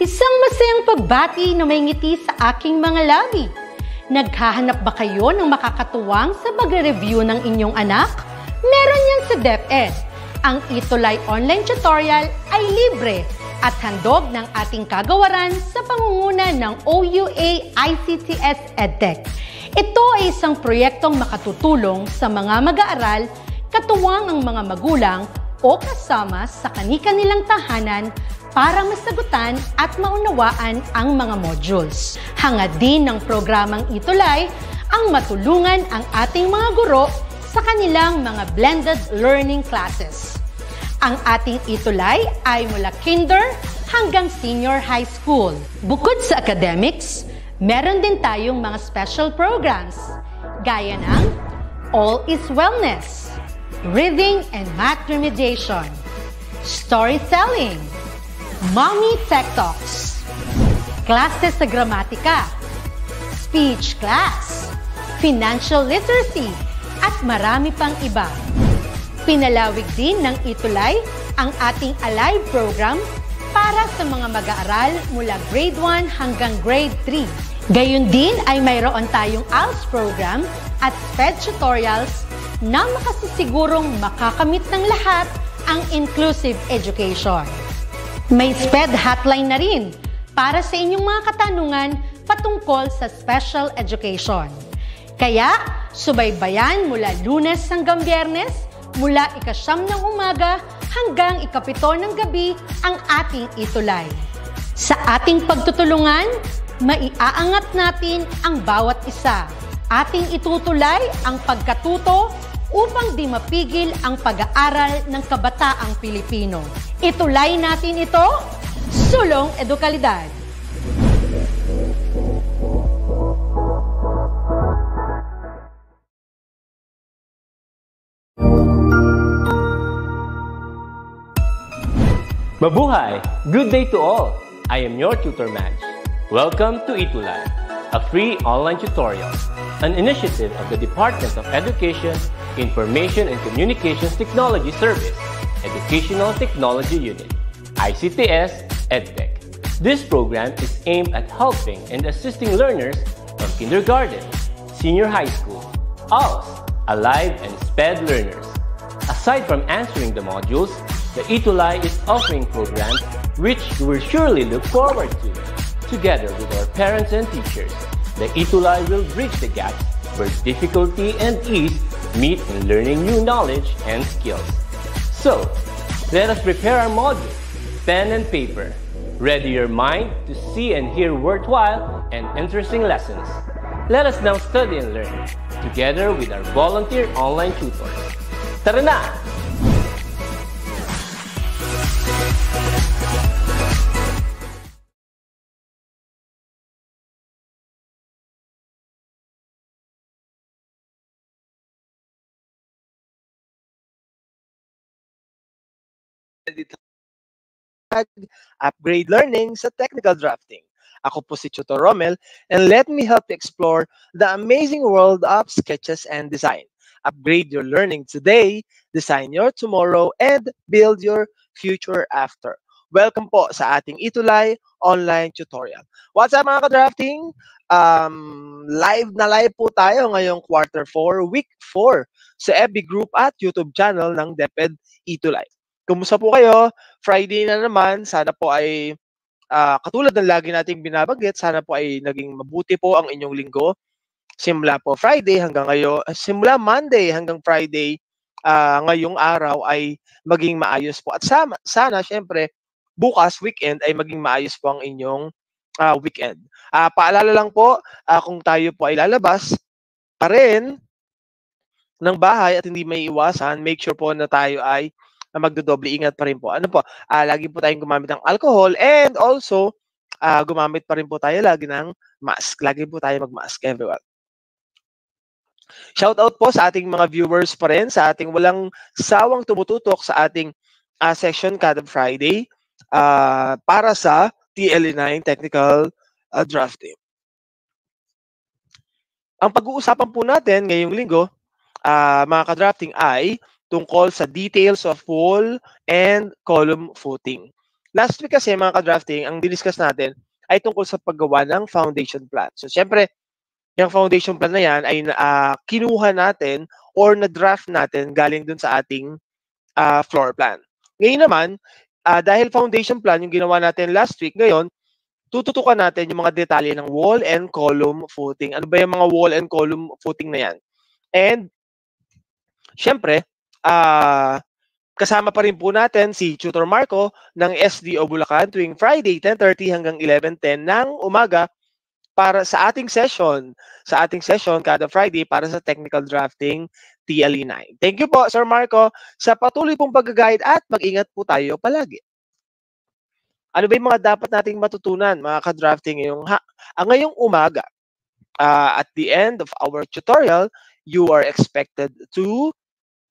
Isang masayang pagbati na may ngiti sa aking mga labi. Naghahanap ba kayo ng makakatuwang sa pagre-review ng inyong anak? Meron yan sa DepEd. Ang Itulay online tutorial ay libre at handog ng ating kagawaran sa pangunguna ng OUA ICTS EdTech. Ito ay isang proyektong makatutulong sa mga mag-aaral, katuwang ang mga magulang o kasama sa kani-kanilang tahanan para masagutan at maunawaan ang mga modules. Hangad din ng programang Itulay ang matulungan ang ating mga guro sa kanilang mga blended learning classes. Ang ating Itulay ay mula kinder hanggang senior high school. Bukod sa academics, meron din tayong mga special programs gaya ng All is Wellness, Reading and Math Remediation, Storytelling, Mommy Tech Talks, Classes sa Gramatika, Speech Class, Financial Literacy, at marami pang iba. Pinalawig din ng Itulay ang ating Alive program para sa mga mag-aaral mula grade 1 hanggang grade 3. Gayun din ay mayroon tayong ALS program at SPED tutorials na makasisigurong makakamit ng lahat ang inclusive education. May SPED hotline na rin para sa inyong mga katanungan patungkol sa special education. Kaya, subaybayan mula Lunes hanggang Biyernes, mula 9:00 ng umaga hanggang 7:00 ng gabi ang ating Itulay. Sa ating pagtutulungan, maiaangat natin ang bawat isa. Ating itutulay ang pagkatuto upang di mapigil ang pag-aaral ng kabataang Pilipino. Itulay natin ito, sulong edukalidad. Mabuhay! Good day to all! I am your tutor Madge. Welcome to Itulay, a free online tutorial, an initiative of the Department of Education, Information and Communications Technology Service, Educational Technology Unit, ICTS EdTech. This program is aimed at helping and assisting learners from kindergarten, senior high school, ALS, Alive, and SPED learners. Aside from answering the modules, the Itulay is offering programs which you will surely look forward to. Together with our parents and teachers, the Itulay will bridge the gaps where difficulty and ease meet in learning new knowledge and skills. So, let us prepare our modules, pen and paper. Ready your mind to see and hear worthwhile and interesting lessons. Let us now study and learn, together with our volunteer online tutors. Tara na! Upgrade learning sa technical drafting. Ako po si Tutor Romel, and let me help you explore the amazing world of sketches and design. Upgrade your learning today, design your tomorrow, and build your future after. Welcome po sa ating Itulay online tutorial. What's up mga ka-drafting? Live po tayo ngayong quarter 4, week 4 sa FB group at YouTube channel ng DepEd Itulay. Kumusta po kayo? Friday na naman. Sana po ay katulad ng lagi nating binabanggit, sana po ay naging mabuti po ang inyong linggo. Simula po Friday hanggang ngayon, simula Monday hanggang Friday, ngayong araw ay maging maayos po. At sana syempre, bukas weekend ay maging maayos po ang inyong weekend. Paalala lang po, kung tayo po ay lalabas pa rin ng bahay at hindi may iwasan, make sure po na tayo ay magdodoble ingat pa rin po. Ano po, lagi po tayong gumamit ng alcohol and also gumamit pa rin po tayo lagi ng mask. Lagi po tayo mag-mask, everyone. Shout out po sa ating mga viewers pa rin, sa ating walang sawang tumututok sa ating session kada Friday para sa TLE9 Technical Drafting. Ang pag-uusapan po natin ngayong linggo, mga ka-drafting, ay tungkol sa details of wall and column footing. Last week kasi mga ka-drafting, ang diniscuss natin ay tungkol sa paggawa ng foundation plan. So syempre, yung foundation plan na yan ay kinuha natin or na-draft natin galing dun sa ating floor plan. Ngayon naman, dahil foundation plan yung ginawa natin last week, ngayon, tututukan natin yung mga detalye ng wall and column footing. Ano ba yung mga wall and column footing na yan? And, syempre, kasama pa rin po natin si Tutor Marco ng SDO Bulacan tuwing Friday, 10:30 hanggang 11:10 ng umaga para sa ating session. Sa ating session kada Friday para sa Technical Drafting TLE9. Thank you po, Sir Marco, sa patuloy pong pag-guide at mag-ingat po tayo palagi. Ano ba yung mga dapat nating matutunan, mga ka-drafting, ngayong umaga? At the end of our tutorial, you are expected to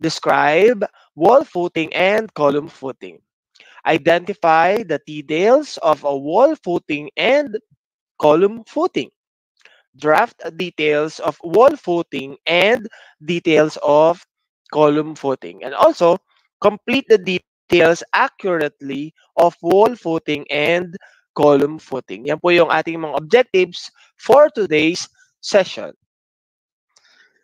describe wall footing and column footing. Identify the details of a wall footing and column footing. Draft details of wall footing and details of column footing. And also, complete the details accurately of wall footing and column footing. Yan po yung ating mga objectives for today's session.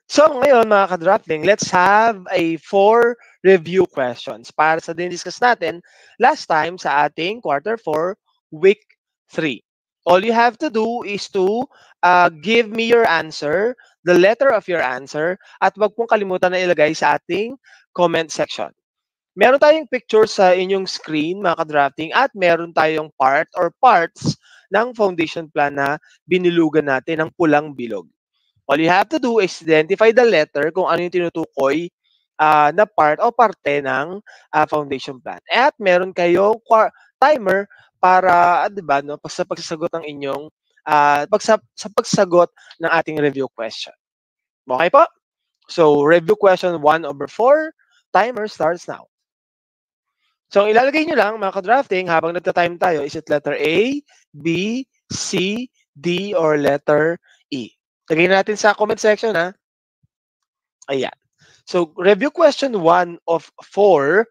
So ngayon mga ka-drafting, let's have a 4 review questions para sa din-discuss natin last time sa ating quarter 4, week 3. All you have to do is to give me your answer, the letter of your answer, at wag pong kalimutan na ilagay sa ating comment section. Meron tayong picture sa inyong screen, mga ka-drafting, at meron tayong part or parts ng foundation plan na binilugan natin ng pulang bilog. All you have to do is identify the letter kung ano yung tinutukoy na part o parte ng foundation plan. At meron kayong timer para, di ba, no, sa pagsasagot ng inyong, sa pagsagot ng ating review question. Okay po? So, review question 1/4, timer starts now. So, ilalagay nyo lang, mga ka-drafting, habang nagta-time tayo, is it letter A, B, C, D, or letter E? Lagay natin sa comment section, ha? Ayan. So, review question 1/4.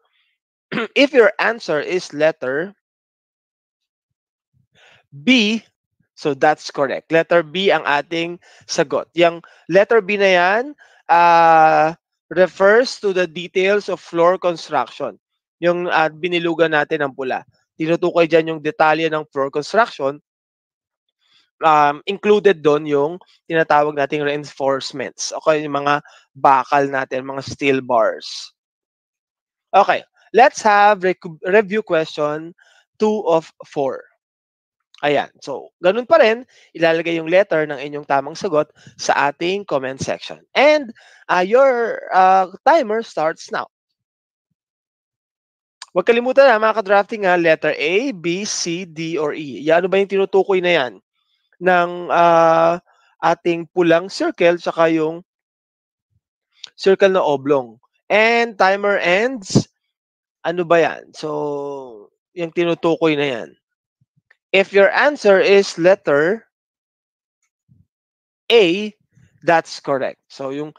If your answer is letter B, so that's correct. Letter B ang ating sagot. Yung letter B na yan refers to the details of floor construction. Yung binilugan natin ng pula. Tinutukoy dyan yung detalye ng floor construction. Included doon yung tinatawag nating reinforcements. Okay, yung mga bakal natin, mga steel bars. Okay, let's have review question 2/4. Ayan, so ganun pa rin, ilalagay yung letter ng inyong tamang sagot sa ating comment section. And your timer starts now. Huwag kalimutan na mga ka-drafting, letter A, B, C, D, or E. Yan, ano ba yung tinutukoy na yan? Ng ating pulang circle saka yung circle na oblong. And timer ends. Ano ba yan? So, yung tinutukoy na yan. If your answer is letter A, that's correct. So, yung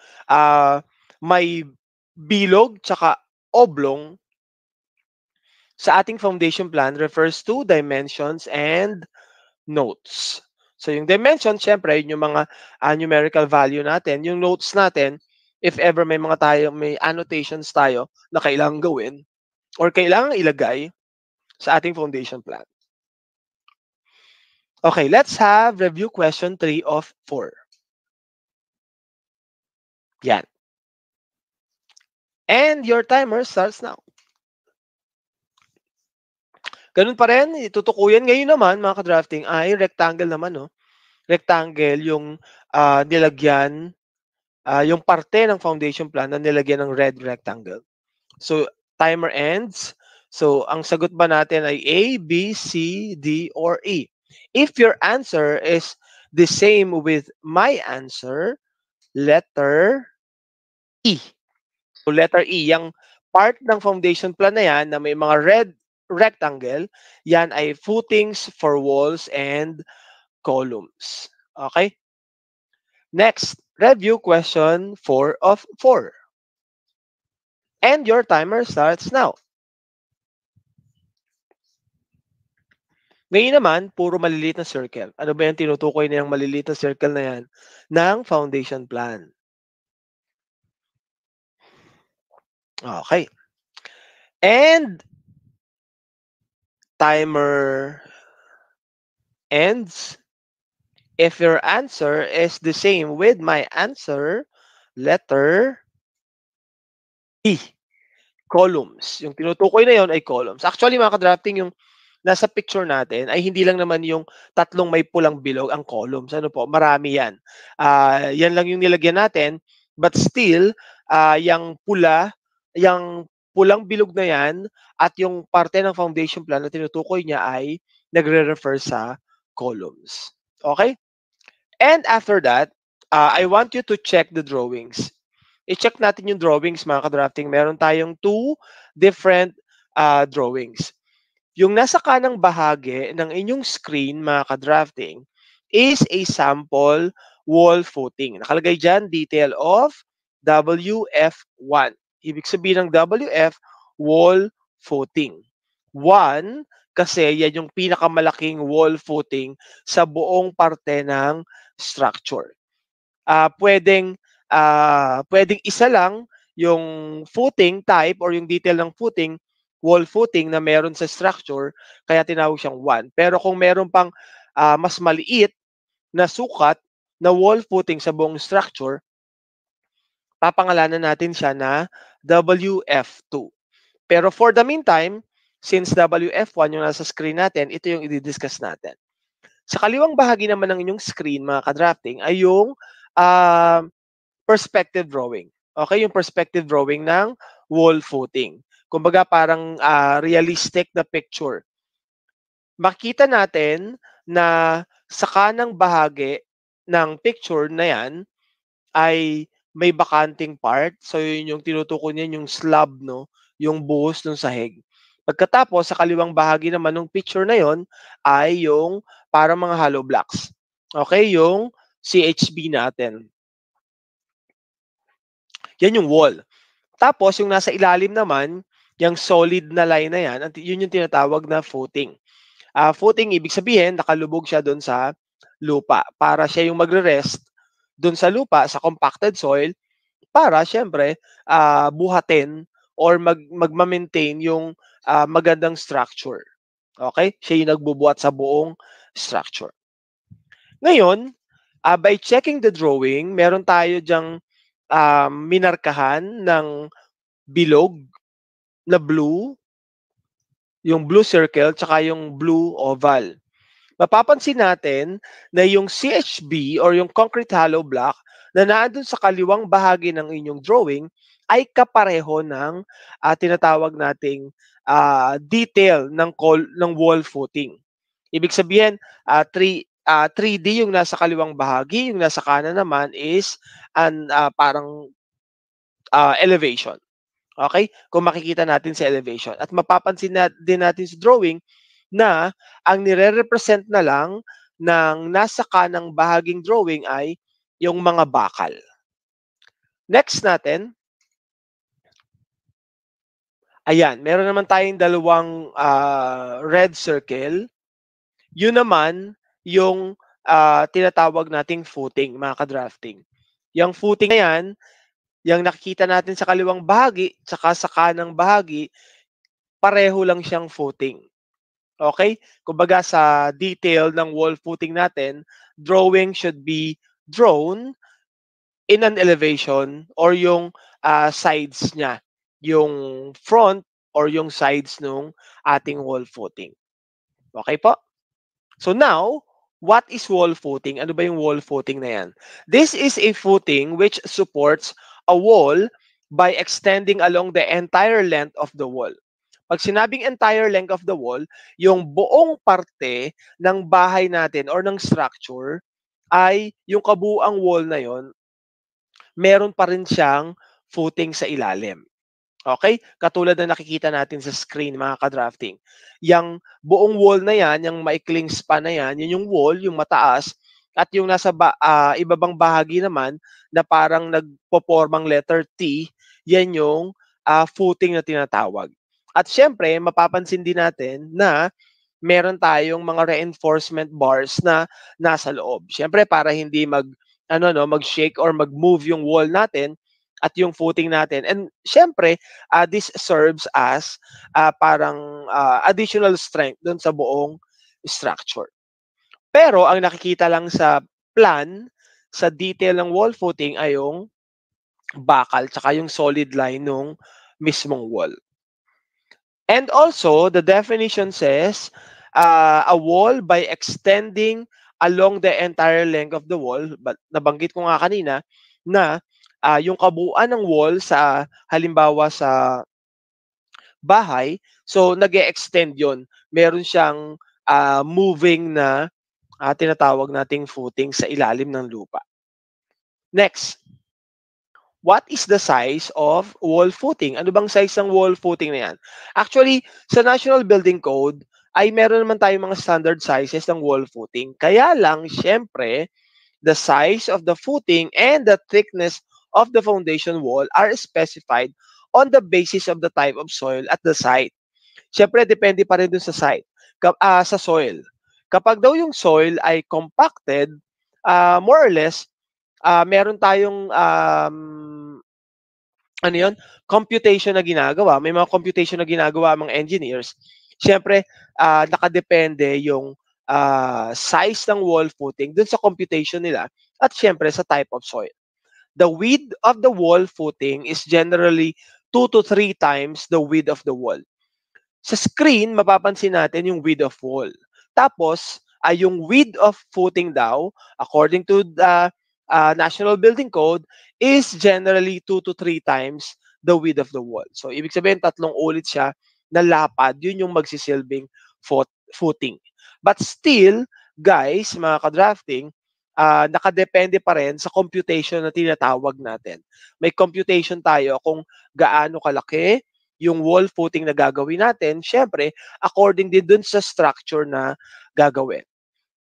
may bilog tsaka oblong sa ating foundation plan refers to dimensions and notes. So, yung dimension, syempre, yun yung mga numerical value natin. Yung notes natin, if ever may may annotations tayo na kailangan gawin or kailangan ilagay sa ating foundation plan. Okay, let's have review question 3/4. Yan. And your timer starts now. Ganun pa rin, itutukuyan ngayon naman, mga ka-drafting, ay rectangle naman, no? Rectangle yung nilagyan, yung parte ng foundation plan na nilagyan ng red rectangle. So, timer ends. So, ang sagot ba natin ay A, B, C, D, or E? If your answer is the same with my answer, letter E. So, letter E, yung part ng foundation plan na yan na may mga red rectangle, yan ay footings for walls and columns. Okay? Next, review question 4/4. And your timer starts now. Ngayon naman, puro maliliit na circle. Ano ba yung tinutukoy niyang maliliit na circle na yan? Ng foundation plan. Okay. And timer ends. If your answer is the same with my answer, letter E. Columns. Yung tinutukoy na yon ay columns. Actually, mga ka-drafting, yung nasa picture natin ay hindi lang naman yung tatlong may pulang bilog ang columns. Ano po? Marami yan. Yan lang yung nilagyan natin. But still, yung pulang bilog na yan at yung parte ng foundation plan na tinutukoy niya ay nagre-refer sa columns. Okay? And after that, I want you to check the drawings. I-check natin yung drawings, mga ka-drafting. Meron tayong two different drawings. Yung nasa kanang bahagi ng inyong screen, mga ka-drafting, is a sample wall footing. Nakalagay dyan, detail of WF1. Ibig sabihin ng WF, wall footing. 1, kasi yan yung pinakamalaking wall footing sa buong parte ng structure. Pwedeng isa lang yung footing type or yung detail ng footing, wall footing na meron sa structure, kaya tinawag siyang 1. Pero kung meron pang mas maliit na sukat na wall footing sa buong structure, papangalanan natin siya na WF2. Pero for the meantime, since WF1 yung nasa screen natin, ito yung i-discuss natin. Sa kaliwang bahagi naman ng inyong screen, mga ka-drafting, ay yung perspective drawing. Okay, yung perspective drawing ng wall footing. Kumbaga parang realistic na picture. Makita natin na sa kanang bahagi ng picture na yan ay may bakanting part. So yun yung tinutukoy niyan, yung slab, no? Yung buhos ng sahig. Pagkatapos, sa kaliwang bahagi naman ng picture na yon ay yung parang mga hollow blocks. Okay, yung CHB natin. Yan yung wall. Tapos, yung nasa ilalim naman, yung solid na line na yan, yun yung tinatawag na footing. Footing, ibig sabihin, nakalubog siya doon sa lupa. Para siya yung magre-rest doon sa lupa, sa compacted soil, para, syempre, buhatin or magma-maintain yung magandang structure. Okay? Siya yung nagbubuhat sa buong structure. Ngayon, by checking the drawing, meron tayo dyang minarkahan ng bilog na blue, yung blue circle, tsaka yung blue oval. Mapapansin natin na yung CHB or yung concrete hollow block na naandun sa kaliwang bahagi ng inyong drawing ay kapareho ng tinatawag nating detail ng wall footing. Ibig sabihin, 3D yung nasa kaliwang bahagi, yung nasa kanan naman is parang elevation. Okay? Kung makikita natin sa elevation. At mapapansin din natin sa drawing na ang nire-represent na lang ng nasa kanang bahaging drawing ay yung mga bakal. Next natin. Ayan, meron naman tayong dalawang red circle. Yun naman yung tinatawag nating footing, mga ka-drafting. Yung footing na yan, yung nakikita natin sa kaliwang bahagi, tsaka sa kanang bahagi, pareho lang siyang footing. Okay? Kumbaga sa detail ng wall footing natin, drawing should be drawn in an elevation or yung sides niya, yung front or yung sides nung ating wall footing. Okay po? So now, what is wall footing? Ano ba yung wall footing na yan? This is a footing which supports a wall by extending along the entire length of the wall. Pag sinabing entire length of the wall, yung buong parte ng bahay natin or ng structure ay yung kabuuang wall na yon, meron pa rin siyang footing sa ilalim. Okay? Katulad na nakikita natin sa screen, mga ka-drafting. Yang buong wall na yan, yung maikling span na yan, yun yung wall, yung mataas, at yung nasa ibabang bahagi naman na parang nagpopormang letter T, yan yung footing na tinatawag. At syempre, mapapansin din natin na meron tayong mga reinforcement bars na nasa loob. Syempre, para hindi mag-shake or mag-move yung wall natin at yung footing natin. And syempre, this serves as parang additional strength dun sa buong structure. Pero ang nakikita lang sa plan, sa detail ng wall footing ay yung bakal tsaka yung solid line ng mismong wall. And also, the definition says, a wall by extending along the entire length of the wall, but nabanggit ko nga kanina na yung kabuuan ng wall sa halimbawa sa bahay, so nag-e-extend yon. Meron siyang moving na tinatawag nating footing sa ilalim ng lupa. Next, what is the size of wall footing? Ano bang size ng wall footing na yan? Actually, sa National Building Code, ay meron naman tayong mga standard sizes ng wall footing. Kaya lang, syempre, the size of the footing and the thickness of the foundation wall are specified on the basis of the type of soil at the site. Syempre, depende pa rin dun sa site, sa soil. Kapag daw yung soil ay compacted, more or less, meron tayong computation na ginagawa. May mga computation na ginagawa mga engineers. Siyempre, nakadepende yung size ng wall footing dun sa computation nila at siyempre sa type of soil. The width of the wall footing is generally 2 to 3 times the width of the wall. Sa screen, mapapansin natin yung width of wall. Tapos, yung width of footing daw, according to the National Building Code, is generally 2 to 3 times the width of the wall. So, ibig sabihin, 3 ulit siya na lapad. Yun yung magsisilbing footing. But still, guys, mga ka-drafting, nakadepende pa rin sa computation na tinatawag natin. May computation tayo kung gaano kalaki yung wall footing na gagawin natin, syempre, according din dun sa structure na gagawin.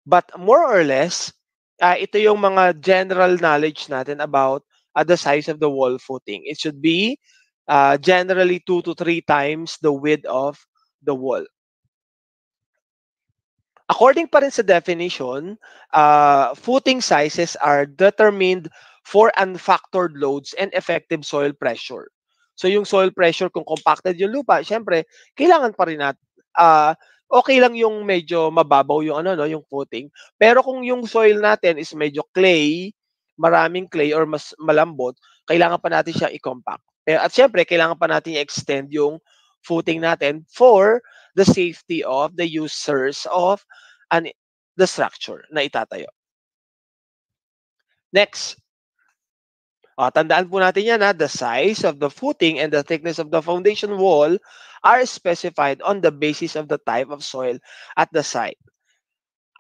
But more or less, ito yung mga general knowledge natin about the size of the wall footing. It should be generally 2 to 3 times the width of the wall. According pa rin sa definition, footing sizes are determined for unfactored loads and effective soil pressure. So yung soil pressure, kung compacted yung lupa, syempre, kailangan pa rin natin, okay lang yung medyo mababaw yung yung footing. Pero kung yung soil natin is medyo clay, maraming clay or mas malambot, kailangan pa natin siyang i-compact. At syempre, kailangan pa natin i-extend yung footing natin for the safety of the users of the structure na itatayo. Next. Tandaan po natin yan, the size of the footing and the thickness of the foundation wall are specified on the basis of the type of soil at the site.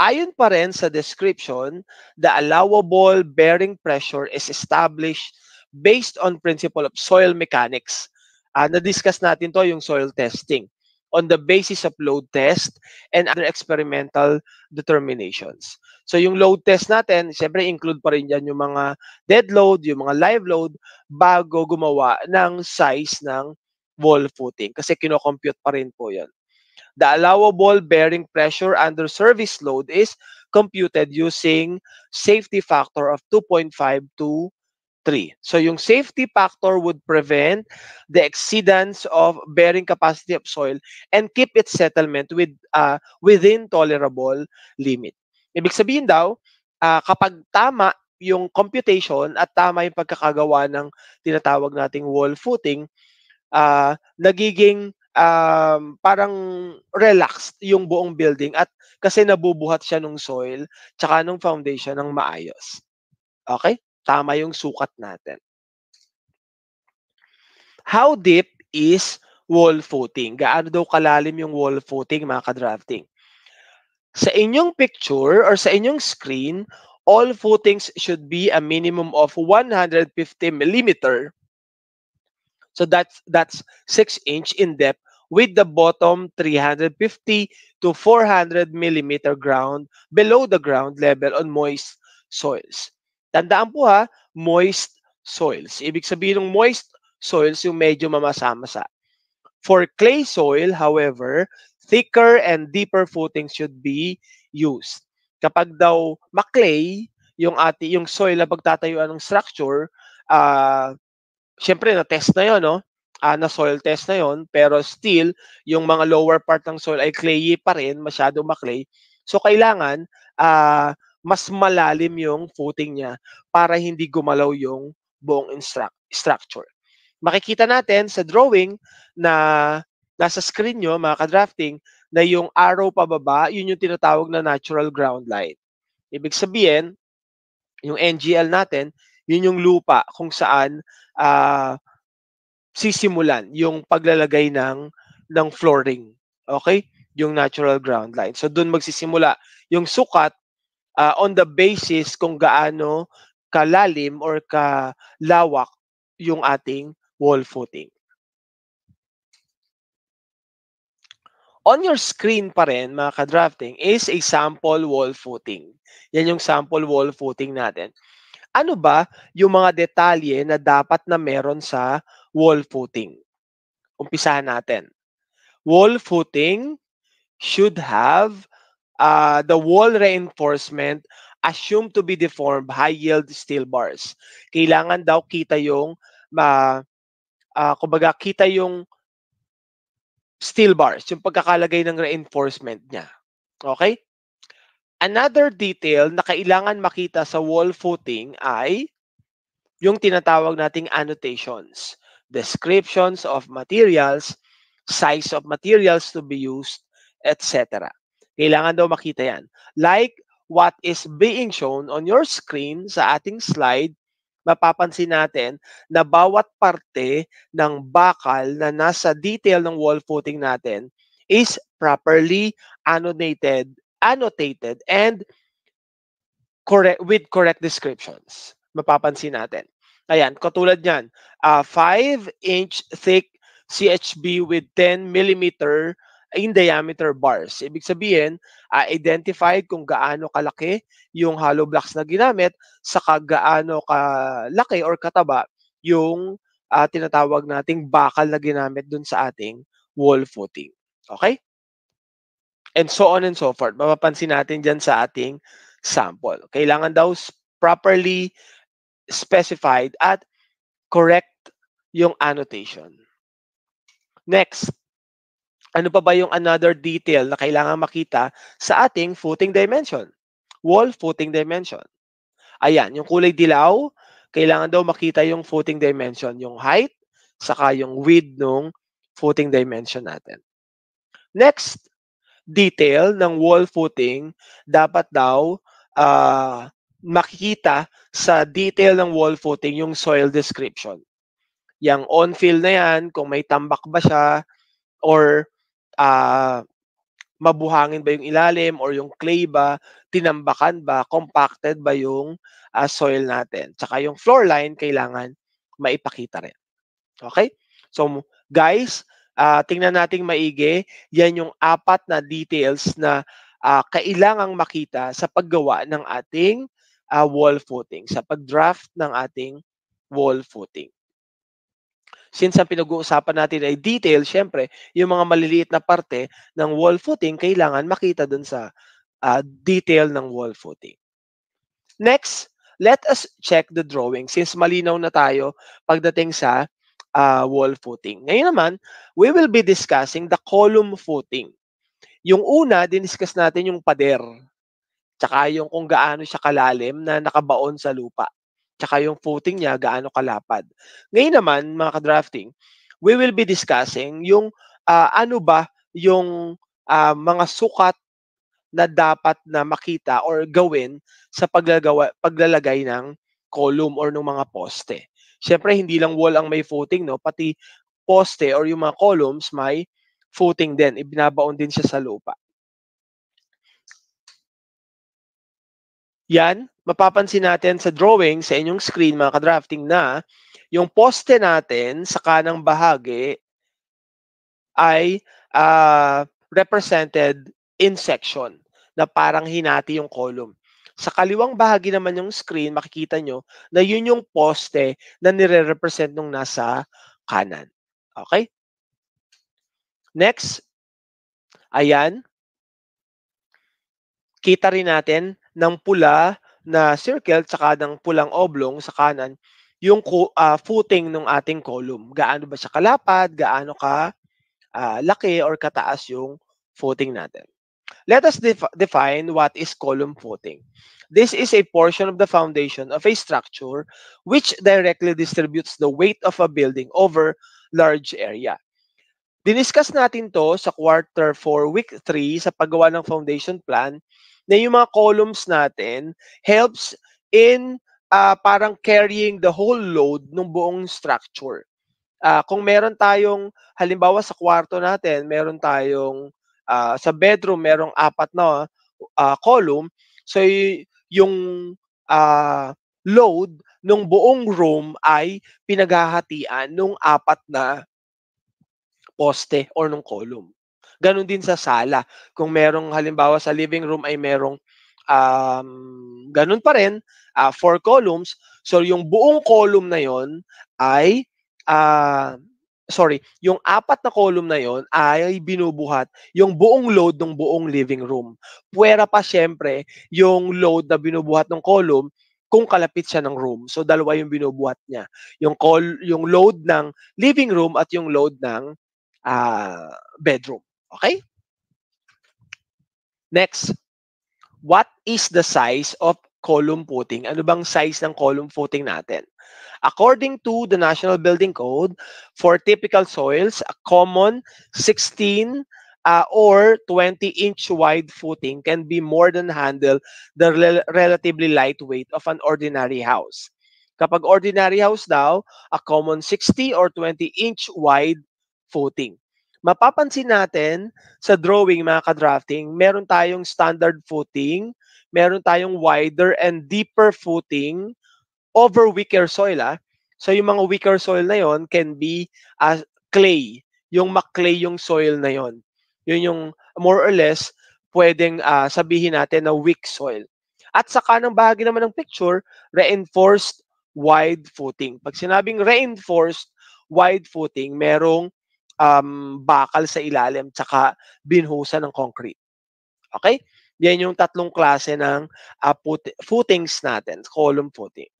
Ayon pa rin sa description, the allowable bearing pressure is established based on principle of soil mechanics. Na-discuss natin to yung soil testing on the basis of load test and other experimental determinations. So yung load test natin, siyempre include pa rin dyan yung mga dead load, yung mga live load, bago gumawa ng size ng wall footing. Kasi kino-compute pa rin po yan. The allowable bearing pressure under service load is computed using safety factor of 2.5 to 3. So yung safety factor would prevent the exceedance of bearing capacity of soil and keep its settlement within tolerable limit. Ibig sabihin daw, kapag tama yung computation at tama yung pagkakagawa ng tinatawag nating wall footing, nagiging parang relaxed yung buong building at kasi nabubuhat siya ng soil tsaka ng foundation ng maayos. Okay? Tama yung sukat natin. How deep is wall footing? Gaano daw kalalim yung wall footing, mga ka-drafting? Sa inyong picture or sa inyong screen, all footings should be a minimum of 150 millimeter. So that's 6 inch in depth with the bottom 350 to 400 millimeter ground below the ground level on moist soils. Tandaan po moist soils. Ibig sabihin ng moist soils yung medyo mamasa-masa. For clay soil, however, thicker and deeper footing should be used. Kapag daw maklay yung soil na pagtatayuan ng structure, syempre na-test na yun, no? Na soil test na yon, pero still, yung mga lower part ng soil ay clayy pa rin, masyado maklay. So, kailangan mas malalim yung footing niya para hindi gumalaw yung buong structure. Makikita natin sa drawing na nasa screen nyo, mga ka-drafting, na yung arrow pababa, yun yung tinatawag na natural ground line. Ibig sabihin, yung NGL natin, yun yung lupa kung saan sisimulan yung paglalagay ng flooring. Okay? Yung natural ground line. So, dun magsisimula yung sukat on the basis kung gaano kalalim or kalawak yung ating wall footing. On your screen pa rin, mga ka-drafting, is a sample wall footing. Yan yung sample wall footing natin. Ano ba yung mga detalye na dapat na meron sa wall footing? Umpisahan natin. Wall footing should have the wall reinforcement assumed to be deformed high-yield steel bars. Kailangan daw kita yung kumbaga kita yung steel bars, yung pagkakalagay ng reinforcement niya. Okay? Another detail na kailangan makita sa wall footing ay yung tinatawag nating annotations, descriptions of materials, size of materials to be used, etc. Kailangan daw makita yan. Like what is being shown on your screen sa ating slide, mapapansin natin na bawat parte ng bakal na nasa detail ng wall footing natin is properly annotated and with correct descriptions. Mapapansin natin. Ayan, katulad niyan, 5-inch thick CHB with 10 millimeter in diameter bars. Ibig sabihin, identified kung gaano kalaki yung hollow blocks na ginamit, saka gaano kalaki or kataba yung tinatawag nating bakal na ginamit dun sa ating wall footing. Okay? And so on and so forth. Mapapansin natin dyan sa ating sample. Kailangan daw properly specified at correct yung annotation. Next, ano pa ba yung another detail na kailangan makita sa ating footing dimension? Wall footing dimension. Ayan, yung kulay dilaw, kailangan daw makita yung footing dimension, yung height, saka yung width ng footing dimension natin. Next, detail ng wall footing, dapat daw makikita sa detail ng wall footing yung soil description. Yang on-fill na yan, kung may tambak ba siya, or mabuhangin ba yung ilalim, or yung clay ba, tinambakan ba, compacted ba yung soil natin. Tsaka yung floor line, kailangan maipakita rin. Okay? So, guys, tingnan nating maigi, yan yung 4 na details na kailangang makita sa paggawa ng ating wall footing, sa pag-draft ng ating wall footing. Since ang pinag-uusapan natin ay detail, syempre, yung mga maliliit na parte ng wall footing, kailangan makita dun sa detail ng wall footing. Next, let us check the drawing since malinaw na tayo pagdating sa wall footing. Ngayon naman, we will be discussing the column footing. Yung una, diniscuss natin yung pader. Tsaka yung kung gaano siya kalalim na nakabaon sa lupa. Tsaka yung footing niya, gaano kalapad. Ngayon naman, mga ka-drafting, we will be discussing yung ano ba yung mga sukat na dapat na makita or gawin sa paglalagay ng column or ng mga poste. Siyempre, hindi lang wall ang may footing, no? Pati poste or yung mga columns may footing din. Ibinabaon din siya sa lupa. Yan, mapapansin natin sa drawing sa inyong screen, mga ka-drafting, na yung poste natin sa kanang bahagi ay represented in section na parang hinati yung column. Sa kaliwang bahagi naman yung screen, makikita nyo na yun yung poste na nire-represent nung nasa kanan. Okay? Next, ayan, kita rin natin ng pula na circle tsaka ng pulang oblong sa kanan yung footing ng ating column. Gaano ba siya kalapad, gaano ka laki or kataas yung footing natin. Let us define what is column footing. This is a portion of the foundation of a structure which directly distributes the weight of a building over large area. Diniscuss natin to sa quarter 4, week 3 sa paggawa ng foundation plan na yung mga columns natin helps in parang carrying the whole load ng buong structure. Kung meron tayong, halimbawa sa kwarto natin, meron tayong sa bedroom, merong 4 na column. So, yung load ng buong room ay pinaghahatian ng 4 na poste or nung column. Ganon din sa sala. Kung merong halimbawa sa living room ay merong ganun pa rin, 4 columns. So yung buong column na yon ay yung 4 na column na yon ay binubuhat yung buong load ng buong living room. Puwera pa siyempre yung load na binubuhat ng column kung kalapit siya ng room. So dalawa yung binubuhat niya. Yung load ng living room at yung load ng bedroom. Okay? Next, what is the size of column footing? Ano bang size ng column footing natin? According to the National Building Code, for typical soils, a common 16 or 20-inch wide footing can be more than handle the relatively light weight of an ordinary house. Kapag ordinary house daw, a common 60 or 20-inch wide footing. Mapapansin natin sa drawing, mga ka-drafting, meron tayong standard footing, meron tayong wider and deeper footing over weaker soil. So yung mga weaker soil na yon can be clay, yung clay yung soil na yon. Yun yung more or less pwedeng sabihin natin na weak soil. At sa kanang bahagi naman ng picture, reinforced wide footing. Pag sinabing reinforced wide footing, merong bakal sa ilalim tsaka binhusan ng concrete. Okay? Yan yung tatlong klase ng footings natin, column footing.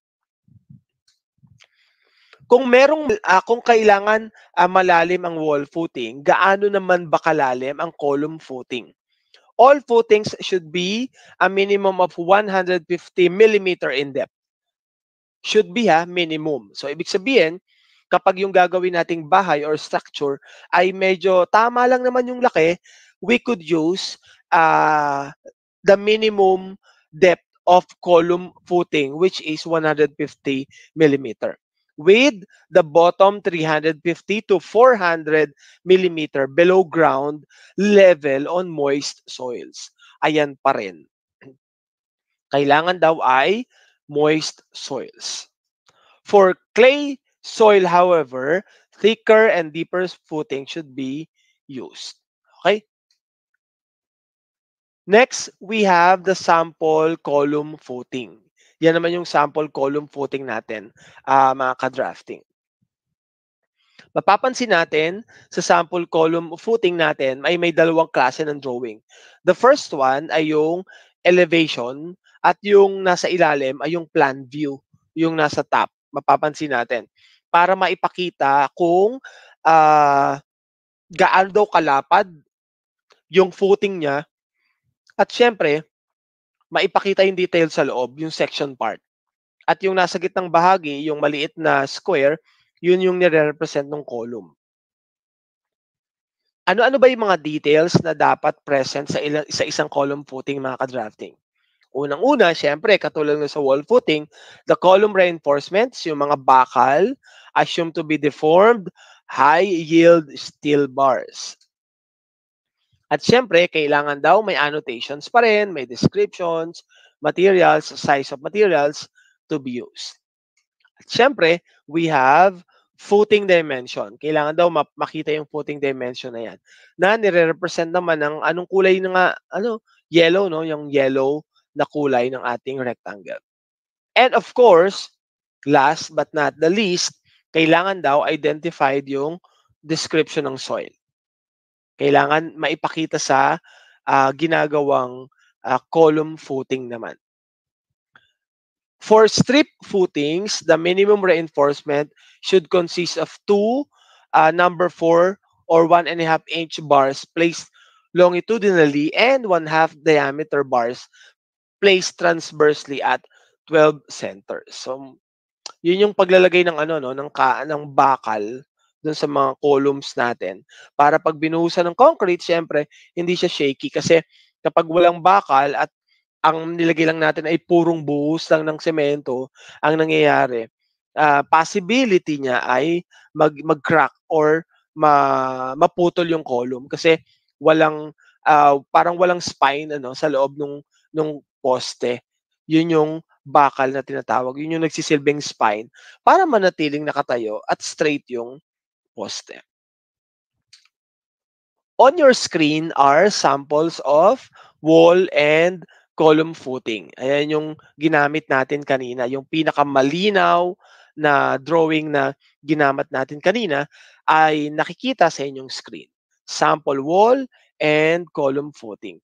Kung kailangan malalim ang wall footing, gaano naman ba kalalim ang column footing? All footings should be a minimum of 150 mm in depth. Should be minimum. So ibig sabihin, kapag yung gagawin nating bahay or structure ay medyo tama lang naman yung laki, we could use the minimum depth of column footing, which is 150 mm. With the bottom 350 to 400 mm below ground level on moist soils. Ayan pa rin. Kailangan daw ay moist soils. For clay soil, however, thicker and deeper footing should be used. Okay? Next, we have the sample column footing. Yan naman yung sample column footing natin, mga ka-drafting. Mapapansin natin sa sample column footing natin ay may dalawang klase ng drawing. The first one ay yung elevation at yung nasa ilalim ay yung plan view, yung nasa top. Mapapansin natin para maipakita kung gaano daw kalapad yung footing niya at syempre maipakita yung detail sa loob, yung section part. At yung nasa gitnang bahagi, yung maliit na square, yun yung nire-represent ng column. Ano-ano ba yung mga details na dapat present sa isang column footing, mga ka-drafting? Unang-una, syempre, katulad ng sa wall footing, the column reinforcements, yung mga bakal, assumed to be deformed, high-yield steel bars. At syempre, kailangan daw may annotations pa rin, may descriptions, materials, size of materials to be used. At syempre, we have footing dimension. Kailangan daw makita yung footing dimension na yan. Na nire-represent naman ng anong kulay na yellow, no? Yung yellow na kulay ng ating rectangle. And of course, last but not the least, kailangan daw identified yung description ng soil. Kailangan maipakita sa ginagawang column footing naman. For strip footings, the minimum reinforcement should consist of two number 4 or 1.5 inch bars placed longitudinally and 1/2 diameter bars placed transversely at 12 centers. So, yun yung paglalagay ng ng bakal dun sa mga columns natin para pag binuhusan ng concrete, syempre hindi siya shaky kasi kapag walang bakal at ang nilagay lang natin ay purong buhos lang ng semento, ang nangyayari, possibility niya ay mag-crack or maputol yung column kasi walang parang walang spine sa loob nung poste. Yun yung bakal na tinatawag. Yun yung nagsisilbing spine para manatiling nakatayo at straight yung poste. On your screen are samples of wall and column footing. Ayan yung ginamit natin kanina. Yung pinakamalinaw na drawing na ginamit natin kanina ay nakikita sa inyong screen. Sample wall and column footing.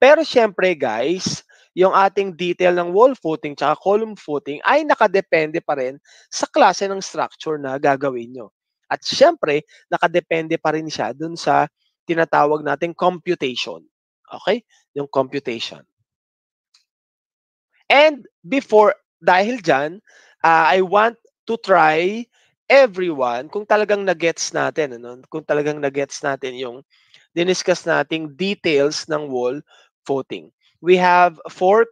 Pero syempre guys, yung ating detail ng wall footing tsaka column footing ay nakadepende pa rin sa klase ng structure na gagawin nyo. At syempre, nakadepende pa rin siya dun sa tinatawag nating computation. Okay? Yung computation. And dahil dyan, I want to try everyone kung talagang nagets natin, kung talagang nagets natin yung diniscuss nating details ng wall footing. We have 4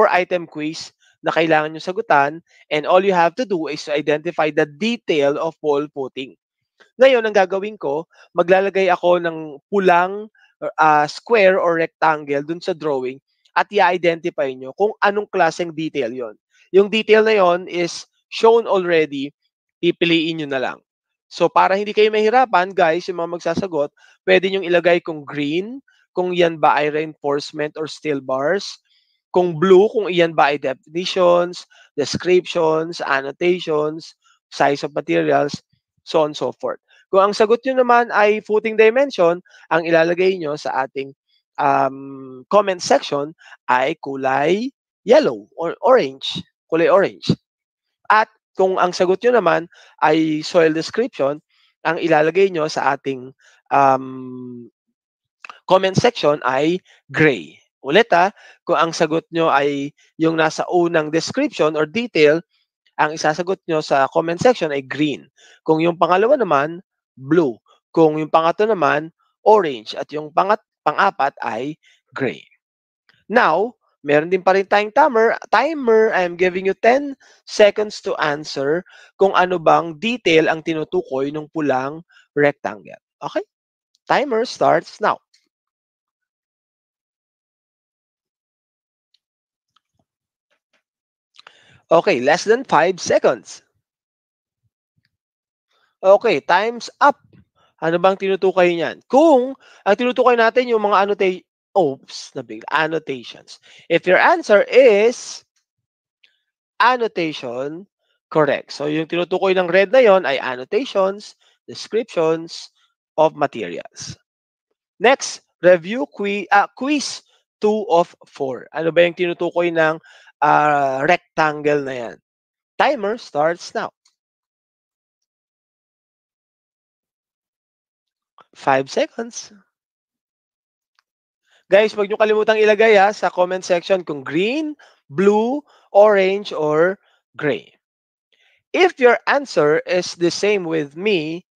item quiz na kailangan nyo sagutan and all you have to do is to identify the detail of wall footing. Ngayon, ang gagawin ko, maglalagay ako ng pulang square or rectangle dun sa drawing at i-identify nyo kung anong klaseng detail yon. Yung detail na yon is shown already, pipiliin nyo na lang. So, para hindi kayo mahirapan, guys, yung mga magsasagot, pwede nyong ilagay kung green, kung yan ba ay reinforcement or steel bars, kung blue, kung iyan ba ay definitions, descriptions, annotations, size of materials, so on and so forth. Kung ang sagot nyo naman ay footing dimension, ang ilalagay nyo sa ating comment section ay kulay yellow or orange, kulay orange. At kung ang sagot nyo naman ay soil description, ang ilalagay nyo sa ating comment section ay gray. Ulit kung ang sagot nyo ay yung nasa unang description or detail, ang isasagot nyo sa comment section ay green. Kung yung pangalawa naman, blue. Kung yung pangatlo naman, orange. At yung pang-apat ay gray. Now, meron din pa rin tayong timer. I am giving you 10 seconds to answer kung ano bang detail ang tinutukoy ng pulang rectangle. Okay? Timer starts now. Okay, less than 5 seconds. Okay, time's up. Ano bang tinutukoy niyan? Kung ang tinutukoy natin yung mga annotations. If your answer is annotation, correct. So yung tinutukoy ng red na yon ay annotations, descriptions of materials. Next, review quiz 2 of 4. Ano ba yung tinutukoy ng rectangle na yan? Timer starts now. 5 seconds. Guys, huwag nyo kalimutang ilagay sa comment section kung green, blue, orange, or gray. If your answer is the same with me,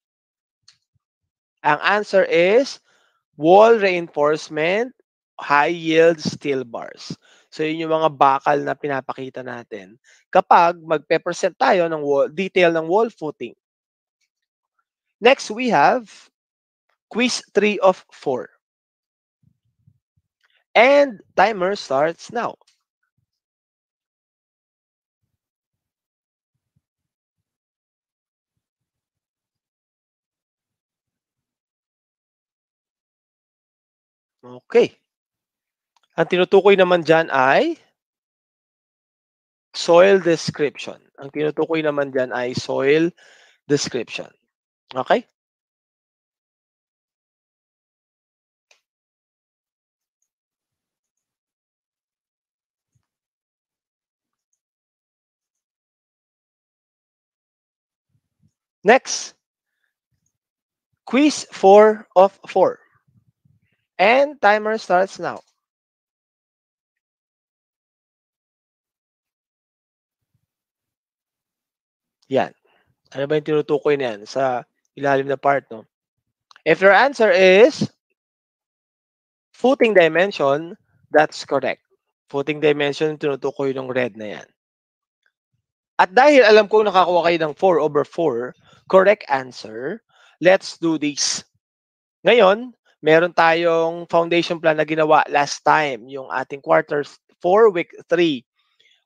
ang answer is wall reinforcement, high-yield steel bars. So, yun yung mga bakal na pinapakita natin kapag magpe-present tayo ng detail ng wall footing. Next, we have quiz 3 of 4. And timer starts now. Okay. Ang tinutukoy naman dyan ay soil description. Ang tinutukoy naman dyan ay soil description. Okay? Next, quiz 4 of 4. And timer starts now. Yan. Ano ba yung tinutukoy na yan sa ilalim na part, no? If your answer is footing dimension, that's correct. Footing dimension, tinutukoy ng red na yan. At dahil alam ko nakakuha kayo ng 4 over 4, correct answer, let's do this. Ngayon, meron tayong foundation plan na ginawa last time, yung ating quarter 4, week 3.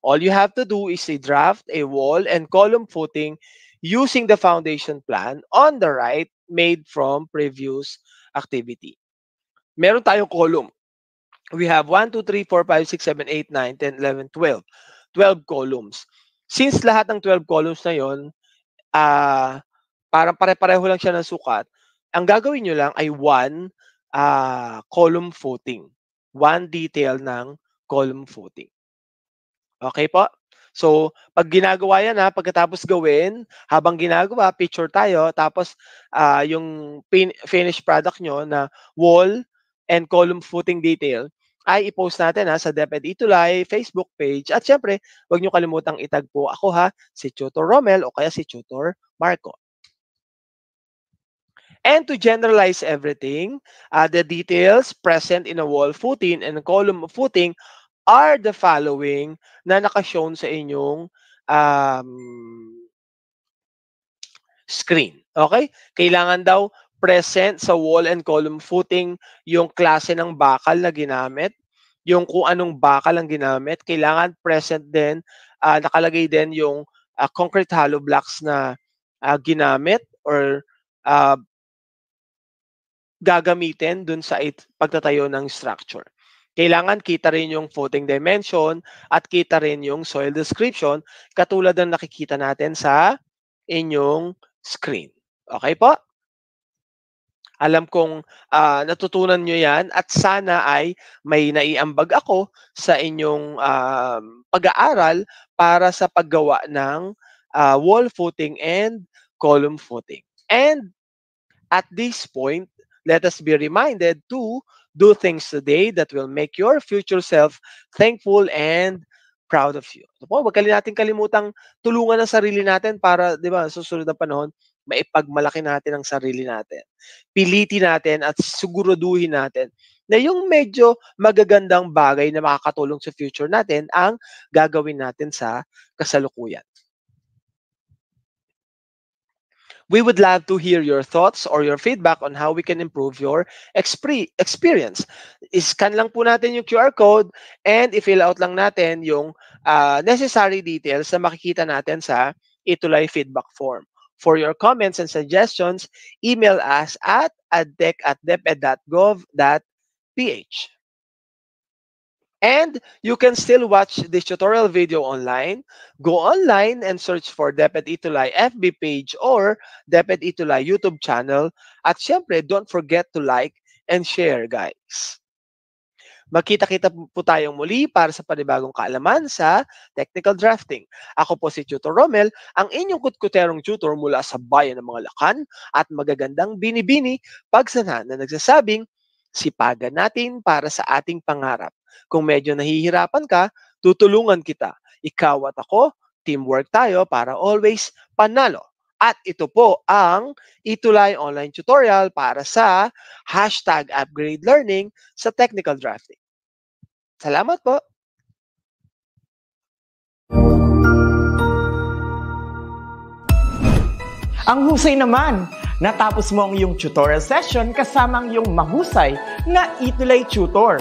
All you have to do is draft a wall and column footing using the foundation plan on the right made from previous activity. Meron tayong column. We have 1, 2, 3, 4, 5, 6, 7, 8, 9, 10, 11, 12. 12 columns. Since lahat ng 12 columns na yon, parang pare-pareho lang siya ng sukat, ang gagawin nyo lang ay 1 column footing. 1 detail ng column footing. Okay po? So, pag ginagawa yan pagkatapos gawin, habang ginagawa, picture tayo, tapos yung finished product nyo na wall and column footing detail, ay i-post natin sa DepEd Itulay Facebook page. At syempre, huwag nyo kalimutang itag po ako si Tutor Romel o kaya si Tutor Marco. And to generalize everything, the details present in a wall footing and a column footing are the following na naka-shown sa inyong screen. Okay? Kailangan daw present sa wall and column footing yung klase ng bakal na ginamit, yung kung anong bakal ang ginamit. Kailangan present din, nakalagay din yung concrete hollow blocks na ginamit or gagamitin dun sa pagtatayo ng structure. Kailangan kita rin yung footing dimension at kita rin yung soil description katulad ng nakikita natin sa inyong screen. Okay po? Alam kong natutunan nyo yan at sana ay may naiambag ako sa inyong pag-aaral para sa paggawa ng wall footing and column footing. And at this point, let us be reminded to do things today that will make your future self thankful and proud of you. So po, wag natin kalimutang tulungan ang sarili natin para, di ba, susunod na panahon, maipagmalaki natin ang sarili natin. Pilitin natin at siguraduhin natin na yung medyo magagandang bagay na makakatulong sa future natin ang gagawin natin sa kasalukuyan. We would love to hear your thoughts or your feedback on how we can improve your experience. I-scan lang po natin yung QR code and i-fill out lang natin yung necessary details na makikita natin sa Itulay feedback form. For your comments and suggestions, email us at adtech@deped.gov.ph. And you can still watch this tutorial video online. Go online and search for DepEd Itulay FB page or DepEd Itulay YouTube channel. At syempre, don't forget to like and share, guys. Magkita-kita po tayong muli para sa panibagong kaalaman sa technical drafting. Ako po si Tutor Romel, ang inyong kutkuterong tutor mula sa bayan ng mga Lakan at magagandang binibini pagsanan na nagsasabing, sipagan natin para sa ating pangarap. Kung medyo nahihirapan ka, tutulungan kita. Ikaw at ako, teamwork tayo para always panalo. At ito po ang Itulay online tutorial para sa #UpgradeLearning sa technical drafting. Salamat po! Ang husay naman! Natapos mo ang iyong tutorial session kasama ang iyong mahusay na Itulay Tutor.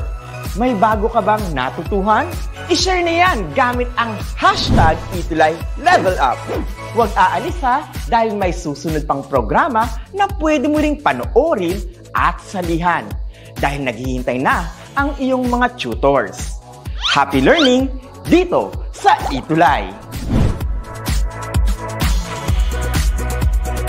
May bago ka bang natutuhan? I-share na yan gamit ang #ItulayLevelUp. Huwag aalis dahil may susunod pang programa na pwede mo ring panoorin at salihan dahil naghihintay na ang iyong mga tutors. Happy learning dito sa Itulay!